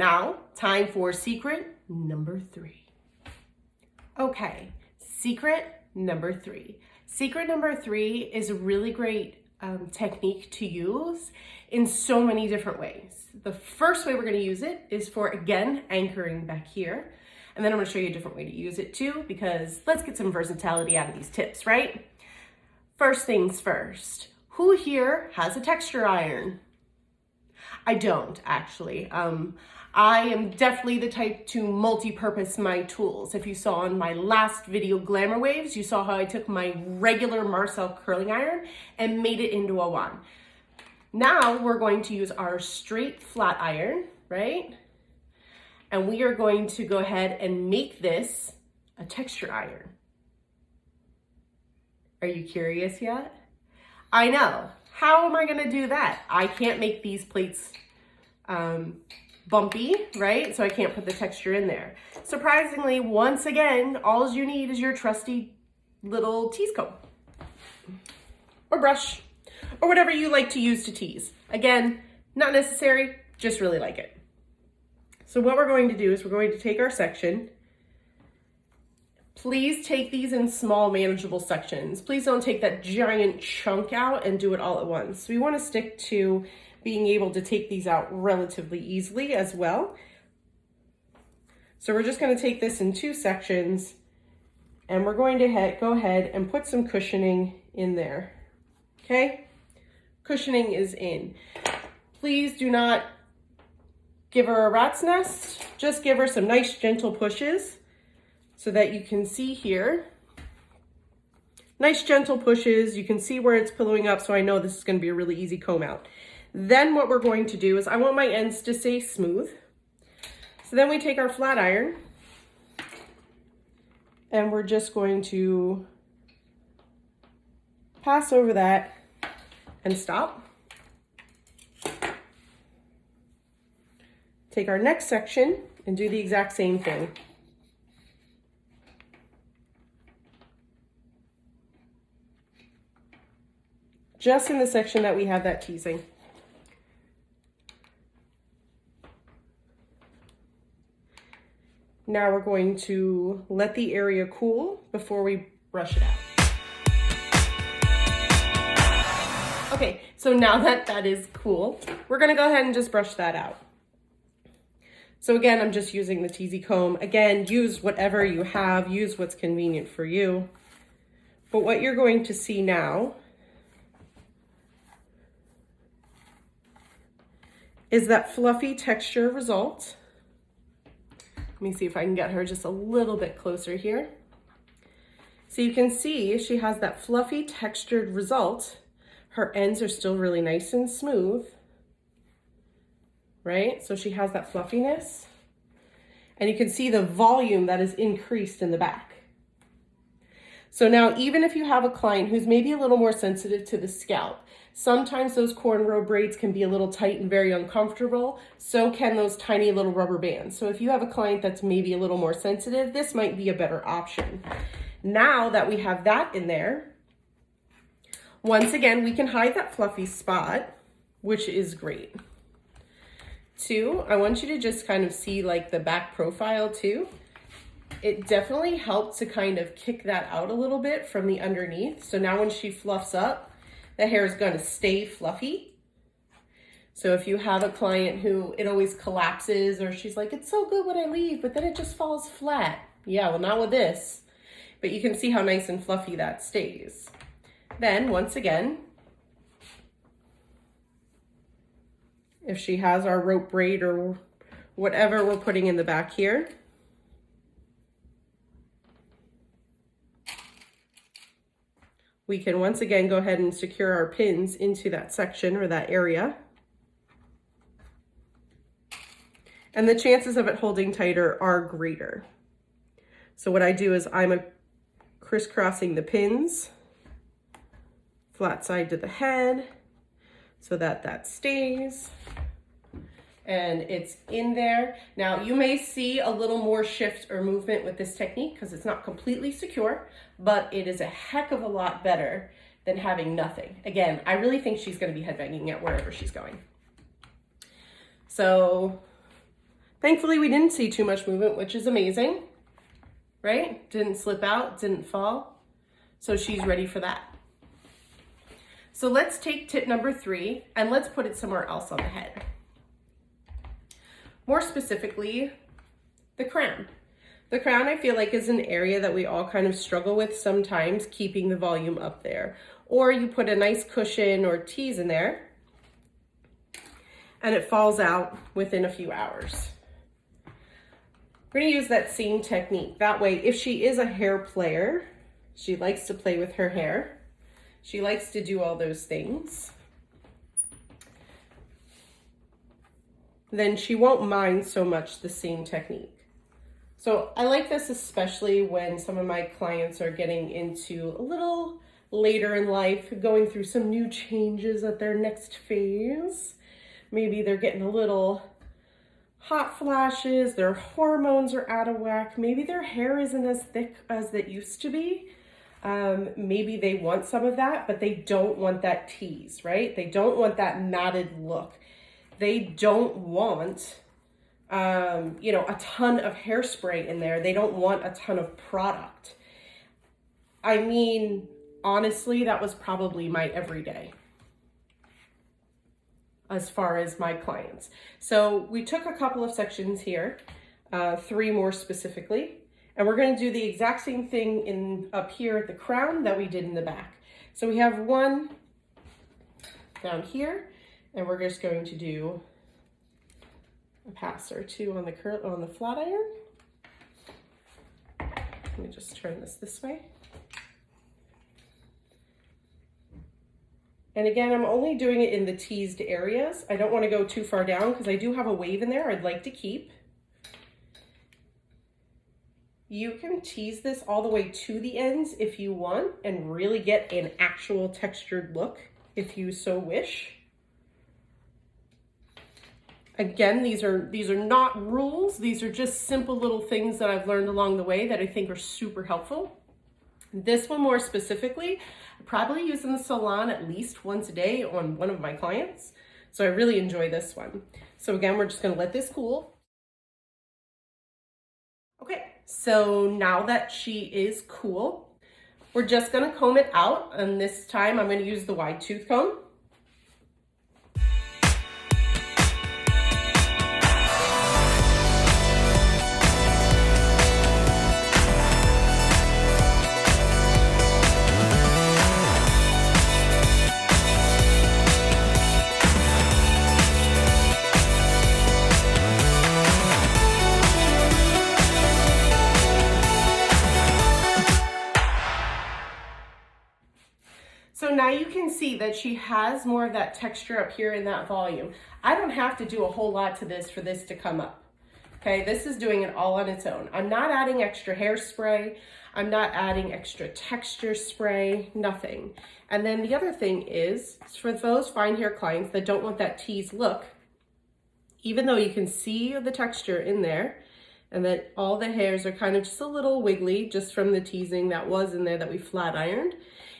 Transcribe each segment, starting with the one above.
Now, time for secret number 3. Okay, secret number 3. Secret number 3 is a really great technique to use in so many different ways. The first way we're going to use it is for, again, anchoring back here. And then I'm going to show you a different way to use it too, because let's get some versatility out of these tips, right? First things first, who here has a texture iron? I don't, actually. I am definitely the type to multi-purpose my tools. If you saw in my last video, Glamour Waves, you saw how I took my regular Marcel curling iron and made it into a wand. Now we're going to use our straight flat iron, right? And we are going to go ahead and make this a texture iron. Are you curious yet? I know. How am I gonna do that? I can't make these plates bumpy, right? So I can't put the texture in there. Surprisingly, once again, all you need is your trusty little tease comb or brush or whatever you like to use to tease. Again, not necessary, just really like it. So what we're going to do is we're going to take our section. Please take these in small, manageable sections. Please don't take that giant chunk out and do it all at once. We want to stick to being able to take these out relatively easily as well. So we're just going to take this in 2 sections, and we're going to go ahead and put some cushioning in there. Okay? Cushioning is in. Please do not give her a rat's nest. Just give her some nice gentle pushes so that you can see here. Nice gentle pushes. You can see where it's pillowing up, so I know this is going to be a really easy comb out. Then what we're going to do is I want my ends to stay smooth. So then we take our flat iron and we're just going to pass over that and stop. Take our next section and do the exact same thing. Just in the section that we have that teasing. Now we're going to let the area cool before we brush it out. Okay, so now that that is cool, we're gonna go ahead and just brush that out. So again, I'm just using the teasy comb. Again, use whatever you have, use what's convenient for you. But what you're going to see now is that fluffy texture result. Let me see if I can get her just a little bit closer here. So you can see she has that fluffy textured result. Her ends are still really nice and smooth, right? So she has that fluffiness. And you can see the volume that is increased in the back. So now, even if you have a client who's maybe a little more sensitive to the scalp, sometimes those cornrow braids can be a little tight and very uncomfortable. So can those tiny little rubber bands. So if you have a client that's maybe a little more sensitive, this might be a better option. Now that we have that in there, once again, we can hide that fluffy spot, which is great. 2, I want you to just kind of see like the back profile too. It definitely helped to kind of kick that out a little bit from the underneath. So now when she fluffs up, the hair is going to stay fluffy. So if you have a client who it always collapses, or she's like, it's so good when I leave, but then it just falls flat. Yeah, well, not with this. But you can see how nice and fluffy that stays. Then once again, if she has our rope braid or whatever we're putting in the back here, we can once again go ahead and secure our pins into that section or that area. And the chances of it holding tighter are greater. So what I do is I'm crisscrossing the pins, flat side to the head, so that that stays. And it's in there. Now you may see a little more shift or movement with this technique because it's not completely secure, but it is a heck of a lot better than having nothing. Again, I really think she's going to be headbanging at wherever she's going. So Thankfully, we didn't see too much movement, which is amazing, right? Didn't slip out, didn't fall. So she's ready for that. So let's take tip number 3 and let's put it somewhere else on the head. More specifically, the crown. The crown, I feel like, is an area that we all kind of struggle with sometimes, keeping the volume up there. Or you put a nice cushion or tease in there and it falls out within a few hours. We're gonna use that same technique. That way, if she is a hair player, she likes to play with her hair, she likes to do all those things, then she won't mind so much the same technique. So I like this especially when some of my clients are getting into a little later in life, going through some new changes at their next phase. Maybe they're getting a little hot flashes, their hormones are out of whack, maybe their hair isn't as thick as it used to be. Maybe they want some of that, but they don't want that tease, right? They don't want that matted look. They don't want, a ton of hairspray in there. They don't want a ton of product. I mean, honestly, that was probably my everyday as far as my clients. So we took a couple of sections here, 3 more specifically, and we're going to do the exact same thing up here at the crown that we did in the back. So we have one down here, and we're just going to do a pass or 2 on the flat iron. Let me just turn this way. And again, I'm only doing it in the teased areas. I don't want to go too far down because I do have a wave in there I'd like to keep. You can tease this all the way to the ends if you want and really get an actual textured look if you so wish. Again, these are not rules. These are just simple little things that I've learned along the way that I think are super helpful. This one more specifically, I probably use in the salon at least once a day on one of my clients. So I really enjoy this one. So again, we're just gonna let this cool. Okay, so now that she is cool, we're just gonna comb it out. And this time I'm gonna use the wide tooth comb. So now you can see that she has more of that texture up here in that volume. I don't have to do a whole lot to this for this to come up. Okay, this is doing it all on its own. I'm not adding extra hairspray. I'm not adding extra texture spray, nothing. And then the other thing is, for those fine hair clients that don't want that tease look, even though you can see the texture in there, and that all the hairs are kind of just a little wiggly just from the teasing that was in there that we flat ironed,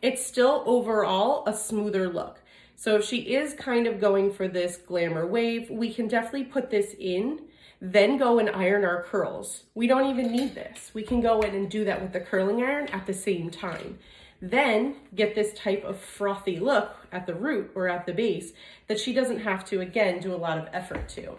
it's still overall a smoother look. So if she is kind of going for this glamour wave, we can definitely put this in, then go and iron our curls. We don't even need this. We can go in and do that with the curling iron at the same time. Then get this type of frothy look at the root or at the base that she doesn't have to, again, do a lot of effort to.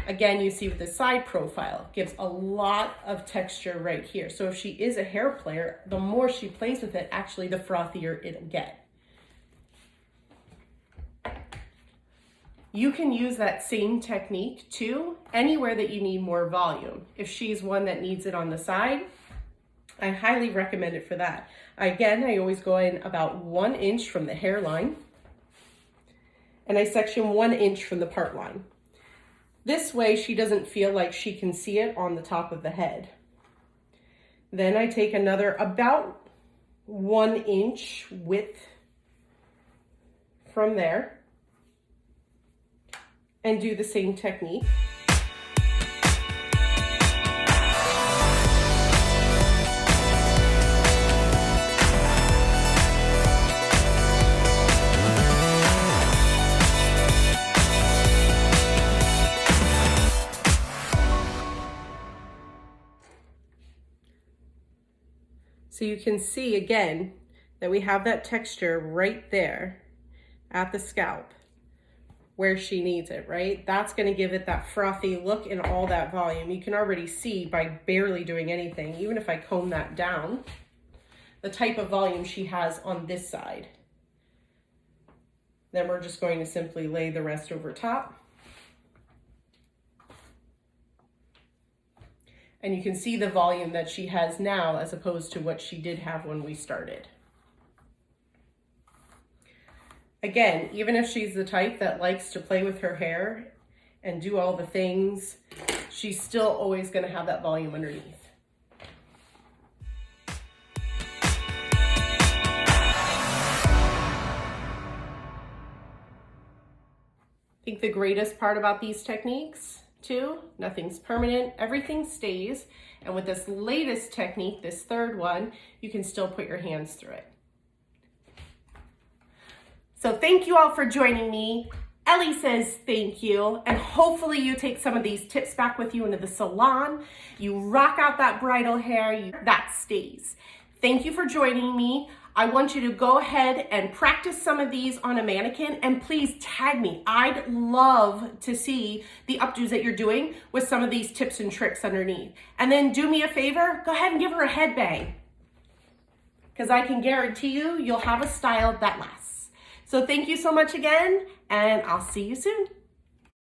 Again, you see with the side profile, gives a lot of texture right here. So if she is a hair player, the more she plays with it, actually the frothier it'll get. You can use that same technique too, anywhere that you need more volume. If she's one that needs it on the side, I highly recommend it for that. Again, I always go in about 1 inch from the hairline, and I section 1 inch from the part line. This way she doesn't feel like she can see it on the top of the head. Then I take another about 1 inch width from there and do the same technique. So you can see again that we have that texture right there at the scalp where she needs it, right? That's gonna give it that frothy look and all that volume. You can already see by barely doing anything, even if I comb that down, the type of volume she has on this side. Then we're just going to simply lay the rest over top. And you can see the volume that she has now as opposed to what she did have when we started. Again, even if she's the type that likes to play with her hair and do all the things, she's still always going to have that volume underneath. I think the greatest part about these techniques too, nothing's permanent, everything stays. And with this latest technique, this third one, you can still put your hands through it. So thank you all for joining me. Ellie says thank you, and hopefully you take some of these tips back with you into the salon. You rock out that bridal hair, that stays. Thank you for joining me. I want you to go ahead and practice some of these on a mannequin, and please tag me. I'd love to see the updos that you're doing with some of these tips and tricks underneath. And then do me a favor, go ahead and give her a headbang, because I can guarantee you, you'll have a style that lasts. So thank you so much again, and I'll see you soon.